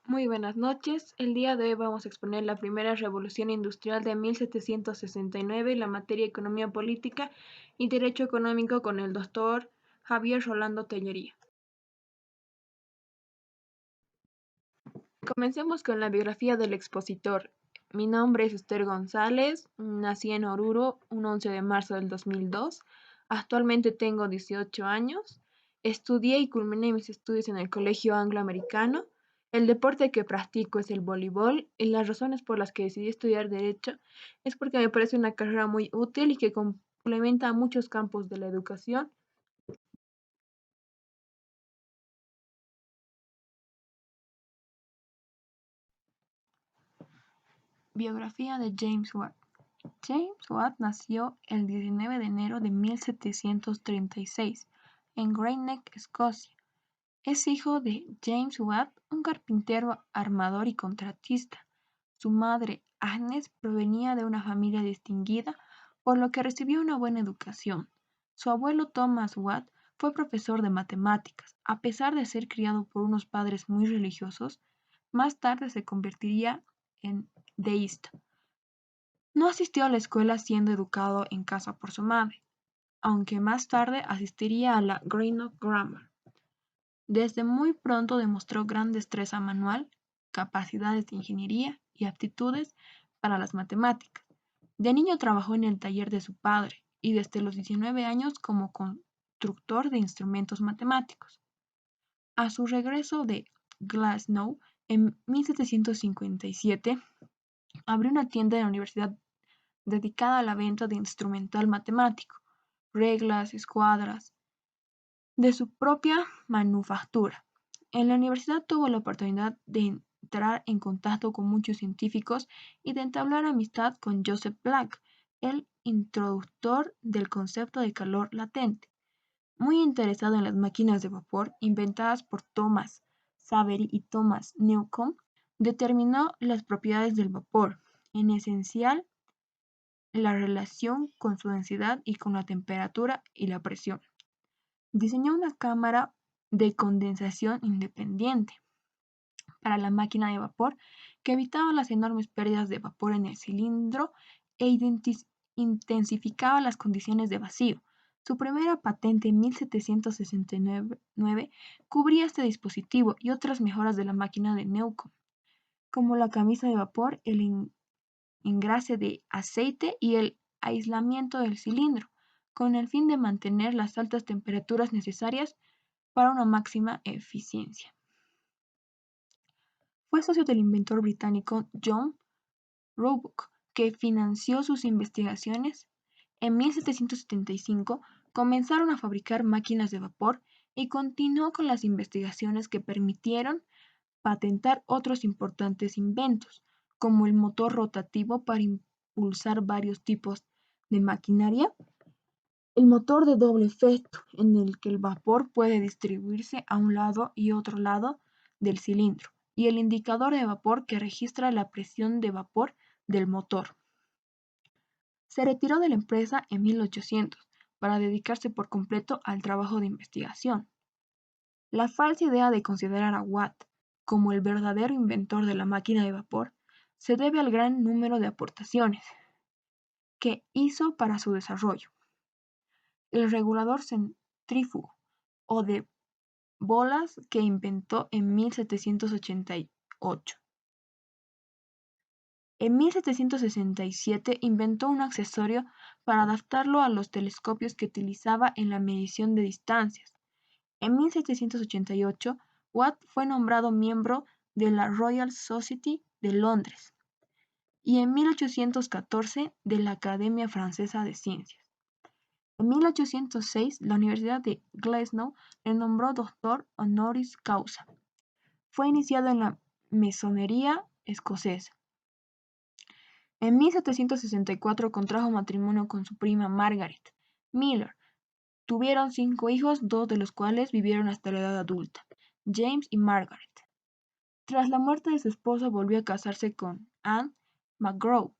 Muy buenas noches. El día de hoy vamos a exponer la primera revolución industrial de 1769, la materia economía política y derecho económico con el doctor Javier Rolando Tellería. Comencemos con la biografía del expositor. Mi nombre es Esther González, nací en Oruro un 11 de marzo del 2002. Actualmente tengo 18 años. Estudié y culminé mis estudios en el Colegio Angloamericano. El deporte que practico es el voleibol y las razones por las que decidí estudiar Derecho es porque me parece una carrera muy útil y que complementa a muchos campos de la educación. Biografía de James Watt. James Watt nació el 19 de enero de 1736 en Greatneck, Escocia. Es hijo de James Watt, un carpintero, armador y contratista. Su madre, Agnes, provenía de una familia distinguida, por lo que recibió una buena educación. Su abuelo Thomas Watt fue profesor de matemáticas. A pesar de ser criado por unos padres muy religiosos, más tarde se convertiría en deísta. No asistió a la escuela siendo educado en casa por su madre, aunque más tarde asistiría a la Greenock Grammar. Desde muy pronto demostró gran destreza manual, capacidades de ingeniería y aptitudes para las matemáticas. De niño trabajó en el taller de su padre y desde los 19 años como constructor de instrumentos matemáticos. A su regreso de Glasgow en 1757, abrió una tienda en la universidad dedicada a la venta de instrumental matemático, reglas, escuadras, de su propia manufactura. En la universidad tuvo la oportunidad de entrar en contacto con muchos científicos y de entablar amistad con Joseph Black, el introductor del concepto de calor latente. Muy interesado en las máquinas de vapor inventadas por Thomas Savery y Thomas Newcomen, determinó las propiedades del vapor, en esencial la relación con su densidad y con la temperatura y la presión. Diseñó una cámara de condensación independiente para la máquina de vapor que evitaba las enormes pérdidas de vapor en el cilindro e intensificaba las condiciones de vacío. Su primera patente en 1769 cubría este dispositivo y otras mejoras de la máquina de Newcomen, como la camisa de vapor, el engrase de aceite y el aislamiento del cilindro, con el fin de mantener las altas temperaturas necesarias para una máxima eficiencia. Fue socio del inventor británico John Roebuck, que financió sus investigaciones. En 1775 comenzaron a fabricar máquinas de vapor y continuó con las investigaciones que permitieron patentar otros importantes inventos, como el motor rotativo para impulsar varios tipos de maquinaria, el motor de doble efecto, en el que el vapor puede distribuirse a un lado y otro lado del cilindro, y el indicador de vapor que registra la presión de vapor del motor. Se retiró de la empresa en 1800 para dedicarse por completo al trabajo de investigación. La falsa idea de considerar a Watt como el verdadero inventor de la máquina de vapor se debe al gran número de aportaciones que hizo para su desarrollo. El regulador centrífugo o de bolas que inventó en 1788. En 1767 inventó un accesorio para adaptarlo a los telescopios que utilizaba en la medición de distancias. En 1788, Watt fue nombrado miembro de la Royal Society de Londres y en 1814 de la Academia Francesa de Ciencias. En 1806, la Universidad de Glasgow le nombró doctor honoris causa. Fue iniciado en la masonería escocesa. En 1764 contrajo matrimonio con su prima Margaret Miller. Tuvieron 5 hijos, 2 de los cuales vivieron hasta la edad adulta, James y Margaret. Tras la muerte de su esposa volvió a casarse con Anne McGraw,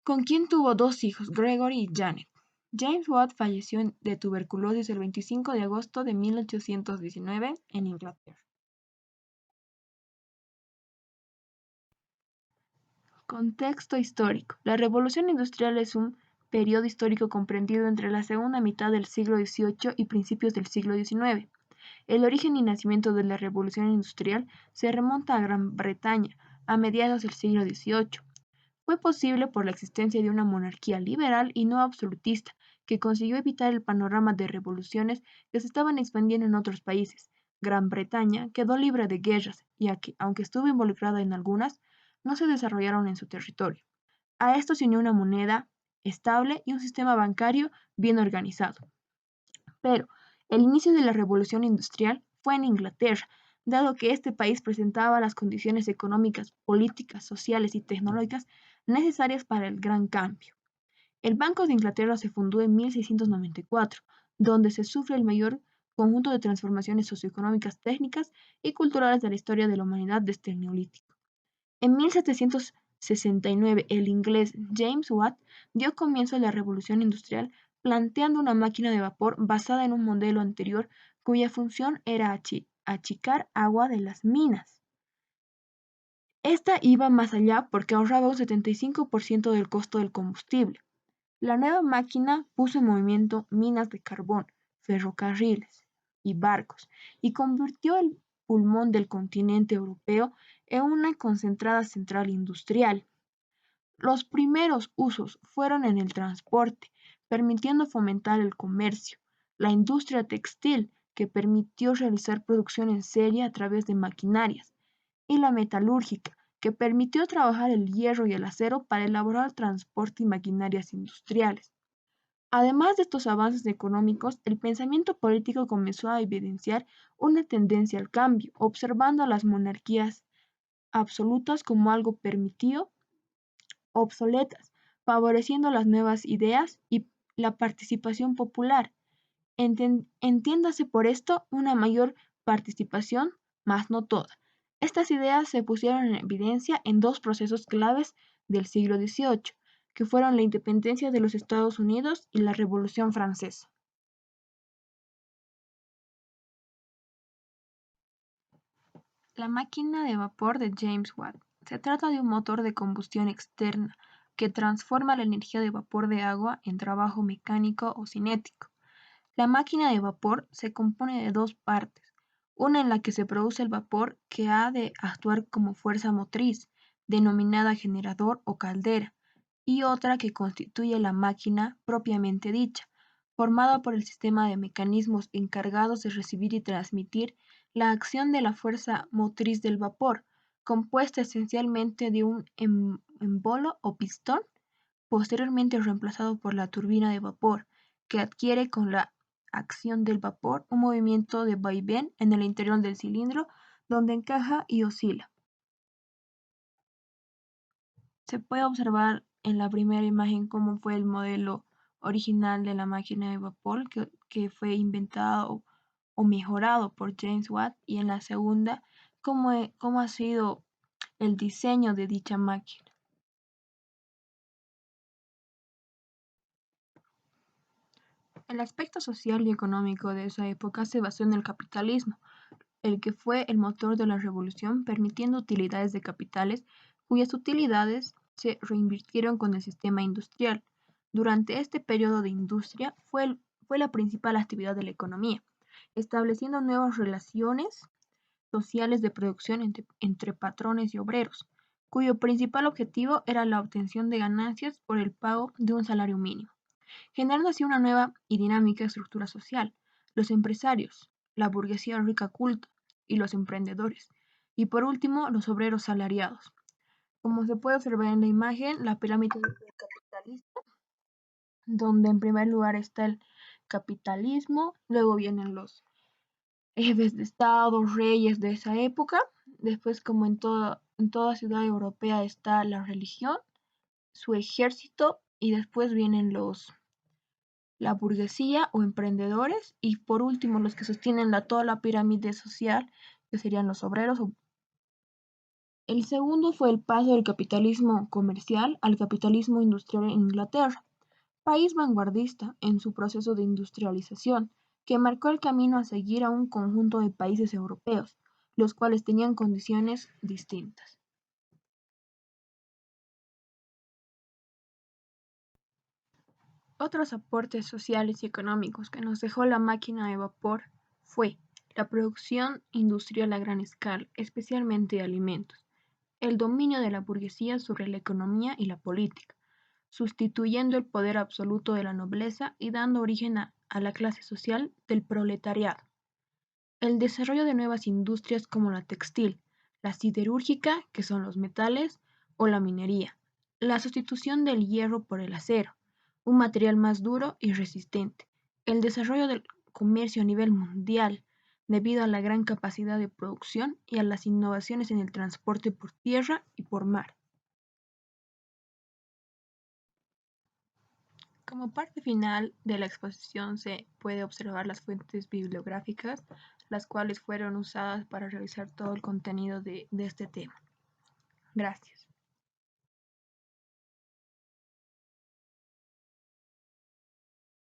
con quien tuvo 2 hijos, Gregory y Janet. James Watt falleció de tuberculosis el 25 de agosto de 1819 en Inglaterra. Contexto histórico. La Revolución Industrial es un periodo histórico comprendido entre la segunda mitad del siglo XVIII y principios del siglo XIX. El origen y nacimiento de la Revolución Industrial se remonta a Gran Bretaña, a mediados del siglo XVIII. Fue posible por la existencia de una monarquía liberal y no absolutista, que consiguió evitar el panorama de revoluciones que se estaban expandiendo en otros países. Gran Bretaña quedó libre de guerras, ya que, aunque estuvo involucrada en algunas, no se desarrollaron en su territorio. A esto se unió una moneda estable y un sistema bancario bien organizado. Pero el inicio de la revolución industrial fue en Inglaterra, dado que este país presentaba las condiciones económicas, políticas, sociales y tecnológicas necesarias para el gran cambio. El Banco de Inglaterra se fundó en 1694, donde se sufre el mayor conjunto de transformaciones socioeconómicas, técnicas y culturales de la historia de la humanidad desde el Neolítico. En 1769, el inglés James Watt dio comienzo a la revolución industrial planteando una máquina de vapor basada en un modelo anterior cuya función era achicar agua de las minas. Esta iba más allá porque ahorraba un 75% del costo del combustible. La nueva máquina puso en movimiento minas de carbón, ferrocarriles y barcos, y convirtió el pulmón del continente europeo en una concentrada central industrial. Los primeros usos fueron en el transporte, permitiendo fomentar el comercio, la industria textil, que permitió realizar producción en serie a través de maquinarias, y la metalúrgica, que permitió trabajar el hierro y el acero para elaborar transporte y maquinarias industriales. Además de estos avances económicos, el pensamiento político comenzó a evidenciar una tendencia al cambio, observando a las monarquías absolutas como algo permitido, obsoletas, favoreciendo las nuevas ideas y la participación popular. Entiéndase por esto una mayor participación, mas no toda. Estas ideas se pusieron en evidencia en dos procesos claves del siglo XVIII, que fueron la independencia de los Estados Unidos y la Revolución Francesa. La máquina de vapor de James Watt. Se trata de un motor de combustión externa que transforma la energía de vapor de agua en trabajo mecánico o cinético. La máquina de vapor se compone de dos partes, una en la que se produce el vapor que ha de actuar como fuerza motriz, denominada generador o caldera, y otra que constituye la máquina propiamente dicha, formada por el sistema de mecanismos encargados de recibir y transmitir la acción de la fuerza motriz del vapor, compuesta esencialmente de un embolo o pistón, posteriormente reemplazado por la turbina de vapor, que adquiere con la acción del vapor un movimiento de vaivén en el interior del cilindro, donde encaja y oscila. Se puede observar en la primera imagen cómo fue el modelo original de la máquina de vapor que fue inventado o mejorado por James Watt, y en la segunda cómo ha sido el diseño de dicha máquina. El aspecto social y económico de esa época se basó en el capitalismo, el que fue el motor de la revolución, permitiendo utilidades de capitales cuyas utilidades se reinvirtieron con el sistema industrial. Durante este periodo de industria fue la principal actividad de la economía, estableciendo nuevas relaciones sociales de producción entre patrones y obreros, cuyo principal objetivo era la obtención de ganancias por el pago de un salario mínimo, generando así una nueva y dinámica estructura social. Los empresarios, la burguesía rica culta y los emprendedores. Y por último, los obreros salariados. Como se puede observar en la imagen, la pirámide capitalista, donde en primer lugar está el capitalismo, luego vienen los jefes de Estado, reyes de esa época, después como en toda ciudad europea está la religión, su ejército y después vienen la burguesía o emprendedores, y por último los que sostienen toda la pirámide social, que serían los obreros. El segundo fue el paso del capitalismo comercial al capitalismo industrial en Inglaterra, país vanguardista en su proceso de industrialización, que marcó el camino a seguir a un conjunto de países europeos, los cuales tenían condiciones distintas. Otros aportes sociales y económicos que nos dejó la máquina de vapor fue la producción industrial a gran escala, especialmente de alimentos, el dominio de la burguesía sobre la economía y la política, sustituyendo el poder absoluto de la nobleza y dando origen a la clase social del proletariado. El desarrollo de nuevas industrias como la textil, la siderúrgica, que son los metales, o la minería. La sustitución del hierro por el acero, un material más duro y resistente. El desarrollo del comercio a nivel mundial, debido a la gran capacidad de producción y a las innovaciones en el transporte por tierra y por mar. Como parte final de la exposición se puede observar las fuentes bibliográficas, las cuales fueron usadas para realizar todo el contenido de este tema. Gracias.